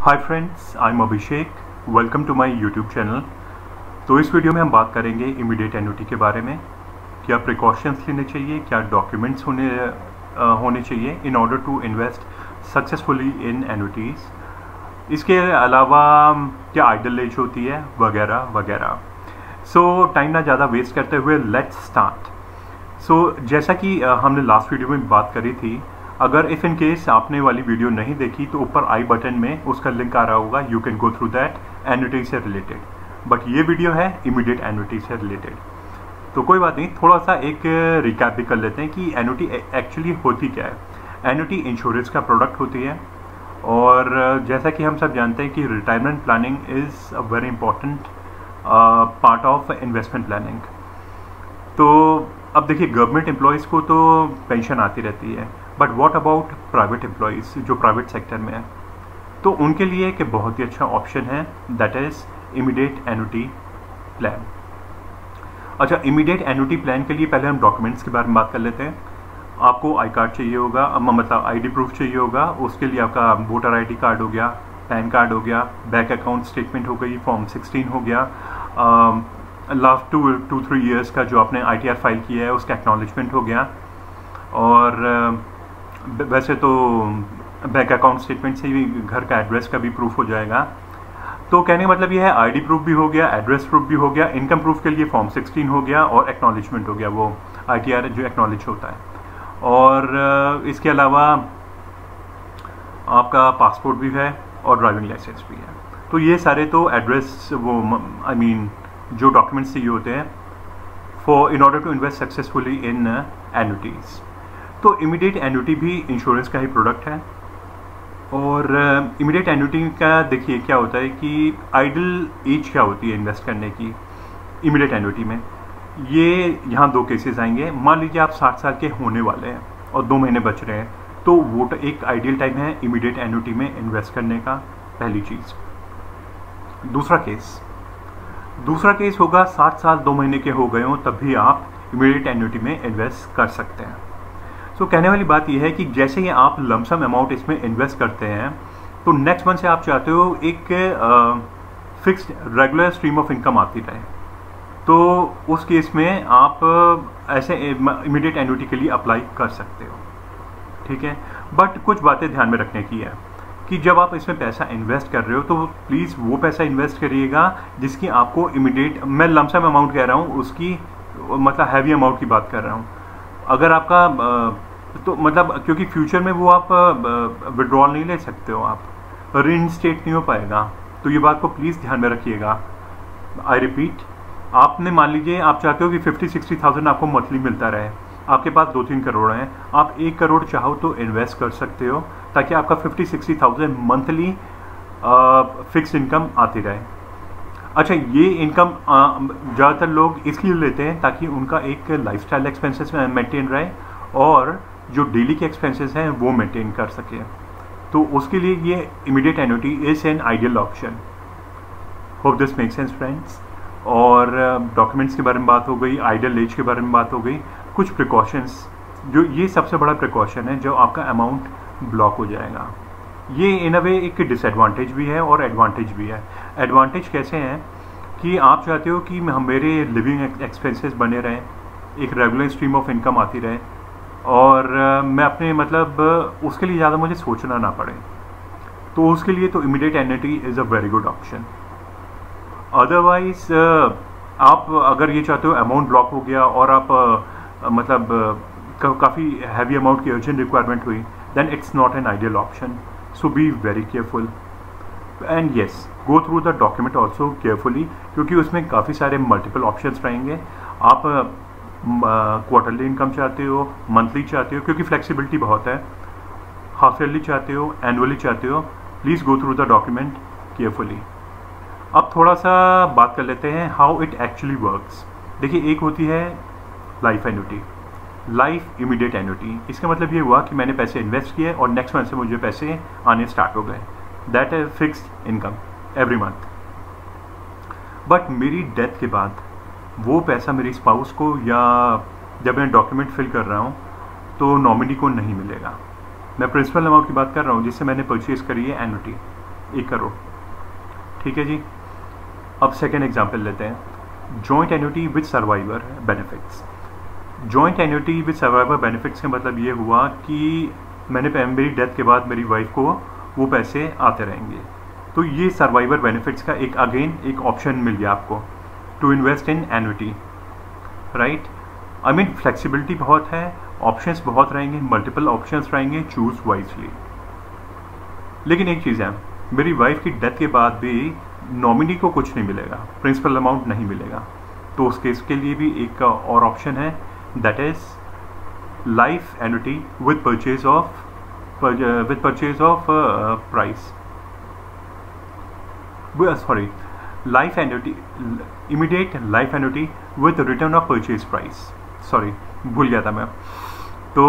Hi friends, I am Abhishek. Welcome to my YouTube channel. तो इस video में हम बात करेंगे इमीडिएट एन्युटी के बारे में। क्या प्रिकॉशंस लेने चाहिए, क्या डॉक्यूमेंट्स होने चाहिए in order to invest successfully in annuities. इसके अलावा क्या आइडल एज होती है, वगैरह वगैरह। सो टाइम ना ज़्यादा वेस्ट करते हुए लेट्स स्टार्ट। सो जैसा कि हमने लास्ट वीडियो में बात करी थी, अगर इफ़ इन केस आपने वाली वीडियो नहीं देखी तो ऊपर आई बटन में उसका लिंक आ रहा होगा, you can go through that annuity से रिलेटेड। बट ये वीडियो है इमीडिएट एन्युटी से रिलेटेड, तो कोई बात नहीं। थोड़ा सा एक रिकैप भी कर लेते हैं कि एन्युटी एक्चुअली होती क्या है। एन्युटी इंश्योरेंस का प्रोडक्ट होती है, और जैसा कि हम सब जानते हैं कि retirement planning is a very important part of investment planning. तो अब देखिए, गवर्नमेंट एम्प्लॉयज़ को तो पेंशन आती रहती है, but what about private employees जो प्राइवेट सेक्टर में है, तो उनके लिए एक बहुत ही अच्छा ऑप्शन है, that is immediate annuity plan. अच्छा, इमीडिएट एन्युटी प्लान के लिए पहले हम डॉक्यूमेंट्स के बारे में बात कर लेते हैं। आपको आई कार्ड चाहिए होगा, मतलब आईडी प्रूफ चाहिए होगा। उसके लिए आपका वोटर आईडी कार्ड हो गया, पैन कार्ड हो गया, बैंक अकाउंट स्टेटमेंट हो गई, फॉर्म 16 हो गया, लास्ट 2-3 ईयर्स का जो आपने ITR फाइल किया है उसका एक्नॉलेजमेंट हो गया। और वैसे तो बैंक अकाउंट स्टेटमेंट से भी घर का एड्रेस का भी प्रूफ हो जाएगा। तो कहने का मतलब ये है, आईडी प्रूफ भी हो गया, एड्रेस प्रूफ भी हो गया, इनकम प्रूफ के लिए फॉर्म 16 हो गया, और एक्नॉलेजमेंट हो गया, वो ITR जो एक्नॉलेज होता है। और इसके अलावा आपका पासपोर्ट भी है और ड्राइविंग लाइसेंस भी है। तो ये सारे तो एड्रेस जो डॉक्यूमेंट्स चाहिए होते हैं for in order to invest successfully in annuities. तो इमीडिएट एन्युटी भी इंश्योरेंस का ही प्रोडक्ट है। और इमीडिएट एन्युटी का देखिए क्या होता है कि आइडल एज क्या होती है इन्वेस्ट करने की इमीडिएट एन्युटी में। ये यहाँ 2 केसेस आएंगे। मान लीजिए आप 60 साल के होने वाले हैं और 2 महीने बच रहे हैं, तो वो एक आइडियल टाइम है इमीडिएट एन्युटी में इन्वेस्ट करने का, पहली चीज़। दूसरा केस होगा 60 साल 2 महीने के हो गए हों, तब भी आप इमीडिएट एन्युटी में इन्वेस्ट कर सकते हैं। तो कहने वाली बात यह है कि जैसे ही आप लमसम अमाउंट इसमें इन्वेस्ट करते हैं, तो नेक्स्ट मंथ से आप चाहते हो एक fixed regular stream of income आती रहे, तो उस केस में आप ऐसे इमीडिएट एन्युटी के लिए अप्लाई कर सकते हो, ठीक है। बट कुछ बातें ध्यान में रखने की है कि जब आप इसमें पैसा इन्वेस्ट कर रहे हो, तो प्लीज़ वो पैसा इन्वेस्ट करिएगा जिसकी आपको इमीडिएट, मैं लमसम अमाउंट कह रहा हूँ, उसकी मतलब हैवी अमाउंट की बात कर रहा हूँ। अगर आपका तो मतलब क्योंकि फ्यूचर में वो आप विड्रॉल नहीं ले सकते हो, आप रीइंस्टेट नहीं हो पाएगा, तो ये बात को प्लीज़ ध्यान में रखिएगा। आई रिपीट, आपने मान लीजिए आप चाहते हो कि 50-60,000 आपको मंथली मिलता रहे, आपके पास 2-3 करोड़ हैं, आप 1 करोड़ चाहो तो इन्वेस्ट कर सकते हो, ताकि आपका 50-60,000 मंथली फिक्स्ड इनकम आती रहे। अच्छा, ये इनकम ज़्यादातर लोग इसलिए लेते हैं ताकि उनका एक लाइफस्टाइल एक्सपेंसेस मेंटेन रहे, और जो डेली के एक्सपेंसेस हैं वो मेंटेन कर सके। तो उसके लिए ये immediate annuity is an ideal option. Hope this make sense friends. और डॉक्यूमेंट्स के बारे में बात हो गई, आइडियल एज के बारे में बात हो गई, कुछ प्रिकॉशंस, जो ये सबसे बड़ा प्रिकॉशन है जो आपका अमाउंट ब्लॉक हो जाएगा। ये इन अ वे एक डिसएडवांटेज भी है और एडवांटेज भी है। एडवांटेज कैसे हैं कि आप चाहते हो कि मेरे लिविंग एक्सपेंसेस बने रहें, एक रेगुलर स्ट्रीम ऑफ इनकम आती रहे, और मैं अपने मतलब उसके लिए ज़्यादा मुझे सोचना ना पड़े, तो उसके लिए तो immediate annuity is a very good option. Otherwise आप अगर ये चाहते हो अमाउंट ब्लॉक हो गया और आप मतलब काफ़ी हैवी अमाउंट की अर्जेंट रिक्वायरमेंट हुई, then it's not an ideal option. So be very careful and yes, go through the document also carefully, क्योंकि उसमें काफ़ी सारे मल्टीपल ऑप्शंस रहेंगे। आप क्वार्टरली इनकम चाहते हो, मंथली चाहते हो, क्योंकि फ्लेक्सिबिलिटी बहुत है, हाफ ईयरली चाहते हो, एनुअली चाहते हो, please go through the document carefully. अब थोड़ा सा बात कर लेते हैं हाउ इट एक्चुअली वर्क्स। देखिए, एक होती है life annuity, life immediate annuity. इसका मतलब ये हुआ कि मैंने पैसे इन्वेस्ट किए और नेक्स्ट मंथ से मुझे पैसे आने स्टार्ट हो गए, that is fixed income every month. But मेरी डेथ के बाद वो पैसा मेरी स्पाउस को, या जब मैं डॉक्यूमेंट फिल कर रहा हूँ तो नॉमिनी को नहीं मिलेगा। मैं प्रिंसिपल अमाउंट की बात कर रहा हूँ जिससे मैंने परचेज करी है एन्युटी, 1 करोड़। ठीक है जी। अब सेकेंड एग्जाम्पल लेते हैं, joint annuity with survivor benefits. Joint annuity with survivor benefits का मतलब ये हुआ कि मेरी डेथ के बाद मेरी वाइफ को वो पैसे आते रहेंगे। तो ये सर्वाइवर बेनिफिट्स का एक ऑप्शन मिल गया आपको to invest in annuity, right. I mean flexibility बहुत है, ऑप्शंस बहुत रहेंगे, मल्टीपल ऑप्शंस रहेंगे, चूज वाइजली। लेकिन एक चीज़ है, मेरी वाइफ की डेथ के बाद भी नॉमिनी को कुछ नहीं मिलेगा, प्रिंसिपल अमाउंट नहीं मिलेगा। तो उस केस के लिए भी एक और ऑप्शन है, that is life annuity with purchase of price, sorry, life annuity, immediate life annuity with return of purchase price, sorry भूल गया था मैं। तो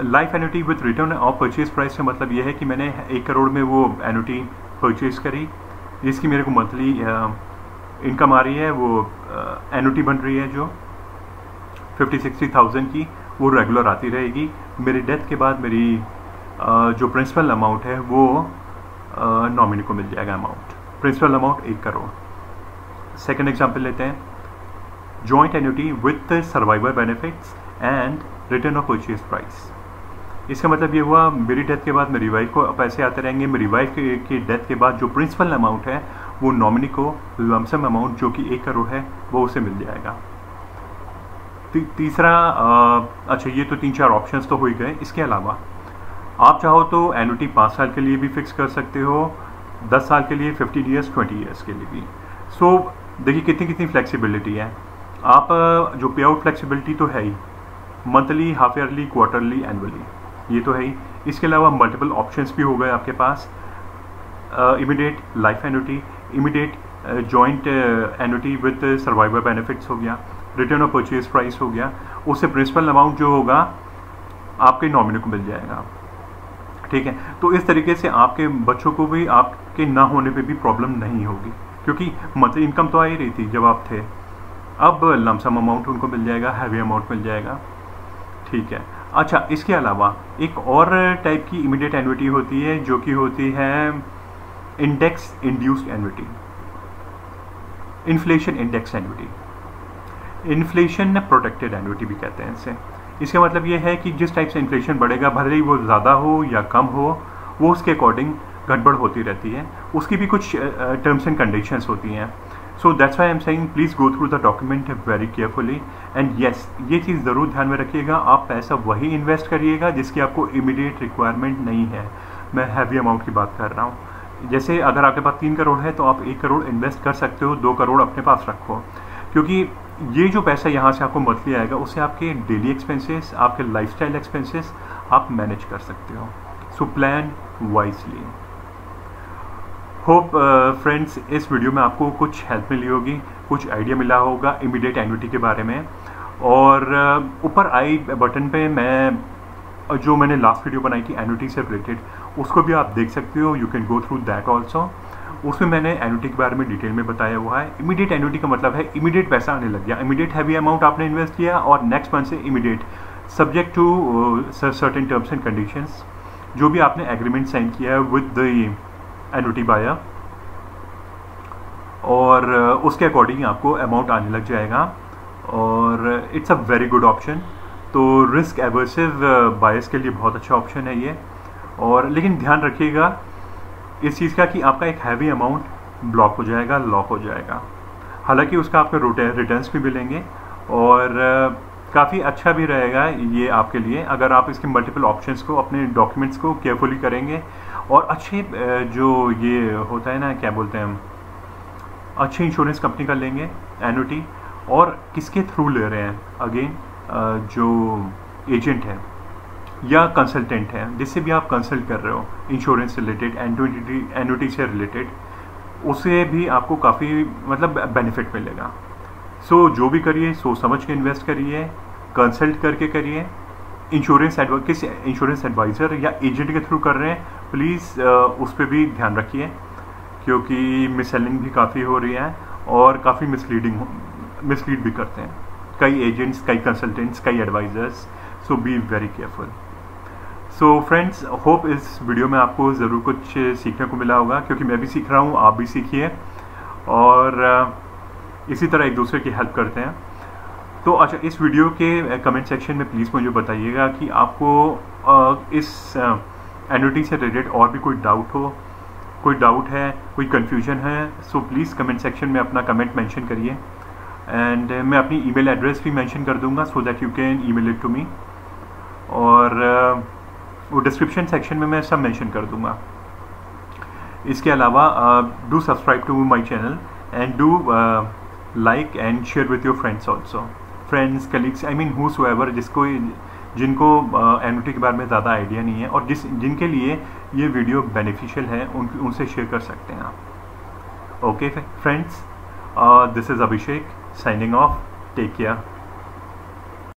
life annuity with return of purchase price का मतलब यह है कि मैंने 1 करोड़ में वो एन्युटी परचेज करी, जिसकी मेरे को मंथली इनकम आ रही है, वो एन्युटी बन रही है जो 50-60,000 की, वो रेगुलर आती रहेगी। मेरी डेथ के बाद मेरी जो प्रिंसिपल अमाउंट है वो नॉमिनी को मिल जाएगा amount, principal amount 1 crore. Second example लेते हैं, joint annuity with survivor benefits and return of purchase price. इसका मतलब ये हुआ, मेरी डेथ के बाद मेरी वाइफ को पैसे आते रहेंगे, मेरी वाइफ की डेथ के बाद जो प्रिंसिपल अमाउंट है वो नॉमिनी को लमसम अमाउंट जो कि 1 करोड़ है वो उसे मिल जाएगा। तीसरा, अच्छा ये तो 3-4 ऑप्शंस तो हो ही गए। इसके अलावा आप चाहो तो एन्युटी 5 साल के लिए भी फिक्स कर सकते हो, 10 साल के लिए, 15 ईयर्स, 20 ईयर्स के लिए भी। सो देखिए कितनी फ्लेक्सिबिलिटी है। आप जो पे आउट फ्लेक्सिबिलिटी तो है ही, monthly, half yearly, quarterly, annually, ये तो है ही। इसके अलावा मल्टीपल ऑप्शंस भी हो गए आपके पास, immediate life annuity, immediate joint annuity with survivor benefits हो गया, रिटर्न ऑफ परचेज प्राइस हो गया, उससे प्रिंसिपल अमाउंट जो होगा आपके नॉमिनी को मिल जाएगा। ठीक है, तो इस तरीके से आपके बच्चों को भी आपके ना होने पे भी प्रॉब्लम नहीं होगी, क्योंकि मंथली इनकम तो आ ही रही थी जब आप थे। अब लमसम अमाउंट उनको मिल जाएगा, हैवी अमाउंट मिल जाएगा। ठीक है। अच्छा, इसके अलावा एक और टाइप की इमीडिएट एन्युटी होती है जो कि होती है index induced annuity, inflation index annuity, inflation protected annuity भी कहते हैं इसे। इसका मतलब ये है कि जिस टाइप से इन्फ्लेशन बढ़ेगा, भले ही वो ज़्यादा हो या कम हो, वो उसके अकॉर्डिंग गड़बड़ होती रहती है, उसकी भी कुछ टर्म्स एंड कंडीशंस होती हैं। So that's why I am saying please go through the document very carefully and yes, ये चीज़ ज़रूर ध्यान में रखिएगा, आप पैसा वही इन्वेस्ट करिएगा जिसकी आपको इमीडिएट रिक्वायरमेंट नहीं है। मैं हैवी अमाउंट की बात कर रहा हूँ। जैसे अगर आपके पास 3 करोड़ है तो आप 1 करोड़ इन्वेस्ट कर सकते हो, 2 करोड़ अपने पास रखो, क्योंकि ये जो पैसा यहाँ से आपको मंथली आएगा उससे आपके डेली एक्सपेंसेस, आपके लाइफस्टाइल एक्सपेंसेस आप मैनेज कर सकते हो। So plan wisely. Hope friends इस वीडियो में आपको कुछ हेल्प मिली होगी, कुछ आइडिया मिला होगा इमीडिएट एन्युटी के बारे में। और ऊपर आई बटन पे मैंने लास्ट वीडियो बनाई थी एन्युटी से रिलेटेड, उसको भी आप देख सकते हो, you can go through that also. उसमें मैंने एन्युटी के बारे में डिटेल में बताया हुआ है। इमीडिएट एन्युटी का मतलब है इमीडिएट पैसा आने लग गया, इमीडिएट हैवी अमाउंट आपने इन्वेस्ट किया और नेक्स्ट मंथ से immediate, subject to certain terms and conditions, जो भी आपने एग्रीमेंट साइन किया है विद द एन्युटी बायर, और उसके अकॉर्डिंग आपको अमाउंट आने लग जाएगा। और it's a very good option. तो रिस्क एवर्सिव बायर्स के लिए बहुत अच्छा ऑप्शन है ये। और लेकिन ध्यान रखिएगा इस चीज़ का कि आपका एक हैवी अमाउंट ब्लॉक हो जाएगा, लॉक हो जाएगा। हालांकि उसका आपको रिटर्न्स भी मिलेंगे और काफ़ी अच्छा भी रहेगा ये आपके लिए, अगर आप इसके मल्टीपल ऑप्शंस को, अपने डॉक्यूमेंट्स को केयरफुली करेंगे और अच्छे जो ये होता है ना, क्या बोलते हैं हम, अच्छी इंश्योरेंस कंपनी का लेंगे एन्युटी, और किसके थ्रू ले रहे हैं, अगेन जो एजेंट है या कंसल्टेंट है, जिससे भी आप कंसल्ट कर रहे हो इंश्योरेंस से रिलेटेड, एन्युटी से रिलेटेड, उससे भी आपको काफ़ी मतलब बेनिफिट मिलेगा। सो जो भी करिए सोच समझ के इन्वेस्ट करिए, कंसल्ट करके करिए। किस इंश्योरेंस एडवाइज़र या एजेंट के थ्रू कर रहे हैं प्लीज़ उस पर भी ध्यान रखिए, क्योंकि मिससेलिंग भी काफ़ी हो रही है और काफ़ी मिसलीड भी करते हैं कई एजेंट्स, कई कंसल्टेंट्स, कई advisers. So be very careful. So friends, hope इस वीडियो में आपको ज़रूर कुछ सीखने को मिला होगा, क्योंकि मैं भी सीख रहा हूँ, आप भी सीखिए और इसी तरह एक दूसरे की हेल्प करते हैं। तो अच्छा, इस वीडियो के कमेंट सेक्शन में प्लीज़ मुझे बताइएगा कि आपको इस एन्युटी से रिलेटेड और भी कोई डाउट है, कोई कन्फ्यूजन है। सो प्लीज़ कमेंट सेक्शन में अपना कमेंट मेंशन करिए एंड मैं अपनी ईमेल एड्रेस भी मेंशन कर दूंगा so that you can email it to me, और वो डिस्क्रिप्शन सेक्शन में मैं सब मेंशन कर दूंगा। इसके अलावा do subscribe to my channel and do like and share with your friends also, friends, colleagues, I mean whosoever, जिनको एन्युटी के बारे में ज़्यादा आइडिया नहीं है और जिनके लिए ये वीडियो बेनिफिशियल है, उनसे शेयर कर सकते हैं आप। Okay friends, this is Abhishek signing off, take care.